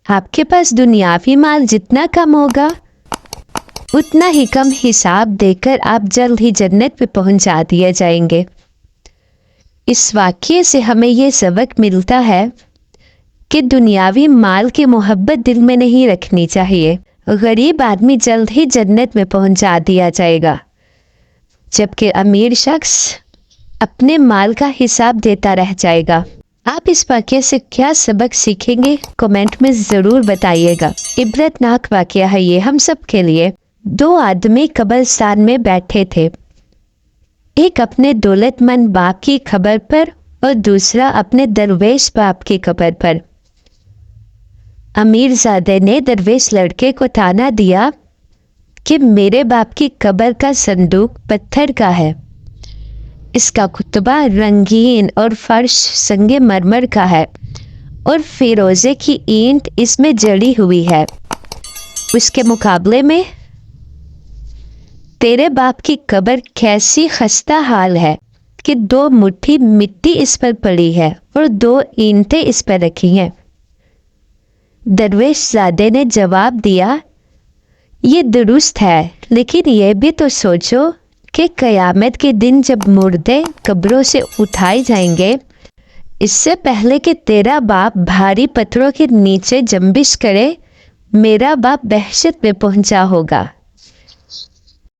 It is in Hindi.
आपके पास दुनियावी माल जितना कम होगा उतना ही कम हिसाब देकर आप जल्द ही जन्नत पे पहुंचा दिए जाएंगे। इस वाक्य से हमें ये सबक मिलता है कि दुनियावी माल की मोहब्बत दिल में नहीं रखनी चाहिए। गरीब आदमी जल्द ही जन्नत में पहुंचा दिया जाएगा, जबकि अमीर शख्स अपने माल का हिसाब देता रह जाएगा। आप इस वाक्य से क्या सबक सीखेंगे कमेंट में ज़रूर बताइएगा। इबरतनाक वाक्य है ये हम सब के लिए। दो आदमी कब्रिस्तान में बैठे थे, एक अपने दौलतमंद बाप की खबर पर और दूसरा अपने दरवेश बाप की खबर पर। अमीरजादे ने दरवेश लड़के को ताना दिया कि मेरे बाप की कब्र का संदूक पत्थर का है, इसका कुतबा रंगीन और फर्श संगे मरमर का है और फिरोजे की ईंट इसमें जड़ी हुई है। उसके मुकाबले में तेरे बाप की कब्र कैसी खस्ता हाल है कि 2 मुट्ठी मिट्टी इस पर पड़ी है और 2 ईंटें इस पर रखी हैं। दरवेश ज़ादे ने जवाब दिया, ये दुरुस्त है, लेकिन यह भी तो सोचो कि क़यामत के दिन जब मुर्दे कब्रों से उठाए जाएंगे, इससे पहले कि तेरा बाप भारी पत्थरों के नीचे जंबिश करे, मेरा बाप दहशत में पहुंचा होगा।